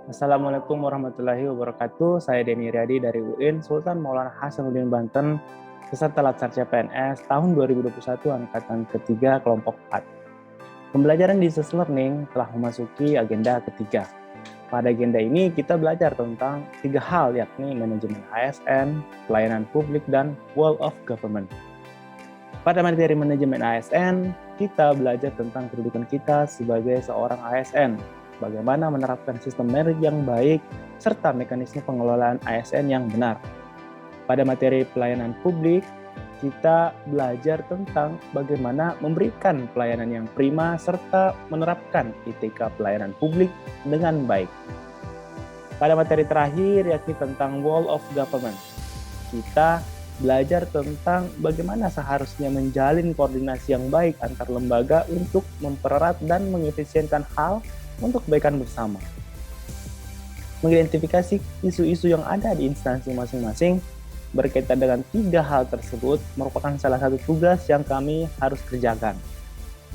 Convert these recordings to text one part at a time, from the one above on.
Assalamualaikum warahmatullahi wabarakatuh. Saya Denny Riyadi dari UIN Sultan Maulana Hasanuddin Banten, peserta Latsar CPNS tahun 2021 angkatan ketiga kelompok 4. Pembelajaran distance learning telah memasuki agenda ketiga. Pada agenda ini kita belajar tentang 3 hal, yakni manajemen ASN, pelayanan publik, dan world of government. Pada materi manajemen ASN, kita belajar tentang kedudukan kita sebagai seorang ASN, bagaimana menerapkan sistem manage yang baik, serta mekanisme pengelolaan ASN yang benar. Pada materi pelayanan publik, kita belajar tentang bagaimana memberikan pelayanan yang prima, serta menerapkan ITK pelayanan publik dengan baik. Pada materi terakhir, yakni tentang world of government, kita belajar tentang bagaimana seharusnya menjalin koordinasi yang baik antar lembaga untuk mempererat dan mengefisienkan hal untuk kebaikan bersama. Mengidentifikasi isu-isu yang ada di instansi masing-masing berkaitan dengan 3 hal tersebut merupakan salah satu tugas yang kami harus kerjakan.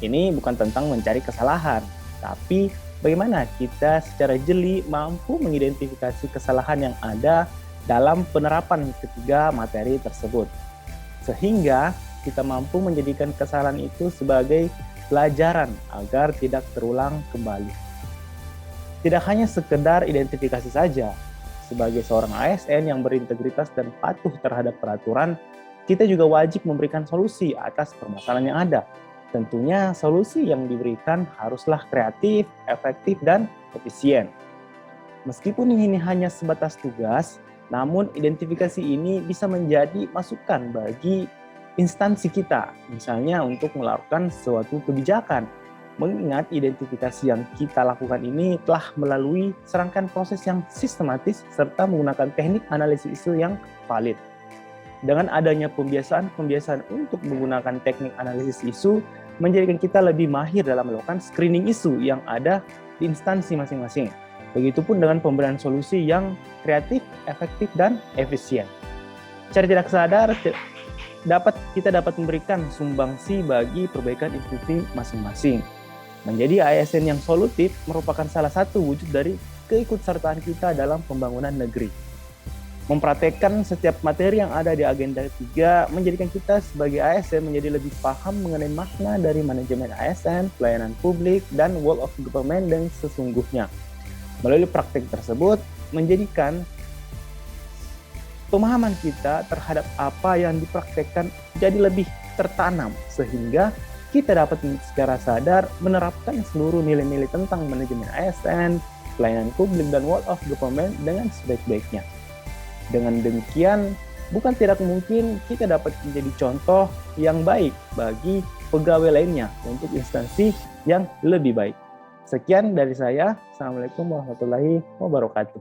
Ini bukan tentang mencari kesalahan, tapi bagaimana kita secara jeli mampu mengidentifikasi kesalahan yang ada dalam penerapan ketiga materi tersebut, sehingga kita mampu menjadikan kesalahan itu sebagai pelajaran agar tidak terulang kembali. Tidak hanya sekedar identifikasi saja, sebagai seorang ASN yang berintegritas dan patuh terhadap peraturan, kita juga wajib memberikan solusi atas permasalahan yang ada. Tentunya solusi yang diberikan haruslah kreatif, efektif, dan efisien. Meskipun ini hanya sebatas tugas, namun identifikasi ini bisa menjadi masukan bagi instansi kita, misalnya untuk melakukan suatu kebijakan. Mengingat identifikasi yang kita lakukan ini telah melalui serangkaian proses yang sistematis serta menggunakan teknik analisis isu yang valid. Dengan adanya pembiasaan untuk menggunakan teknik analisis isu, menjadikan kita lebih mahir dalam melakukan screening isu yang ada di instansi masing-masing. Begitupun dengan pemberian solusi yang kreatif, efektif, dan efisien. Secara tidak sadar, kita dapat memberikan sumbangsi bagi perbaikan institusi masing-masing. Menjadi ASN yang solutif merupakan salah satu wujud dari keikutsertaan kita dalam pembangunan negeri. Mempraktekkan setiap materi yang ada di agenda 3 menjadikan kita sebagai ASN menjadi lebih paham mengenai makna dari manajemen ASN, pelayanan publik, dan world of government yang sesungguhnya. Melalui praktek tersebut, menjadikan pemahaman kita terhadap apa yang dipraktekkan jadi lebih tertanam, sehingga kita dapat secara sadar menerapkan seluruh nilai-nilai tentang manajemen ASN, pelayanan publik, dan world of government dengan sebaik-baiknya. Dengan demikian, bukan tidak mungkin kita dapat menjadi contoh yang baik bagi pegawai lainnya untuk instansi yang lebih baik. Sekian dari saya. Assalamualaikum warahmatullahi wabarakatuh.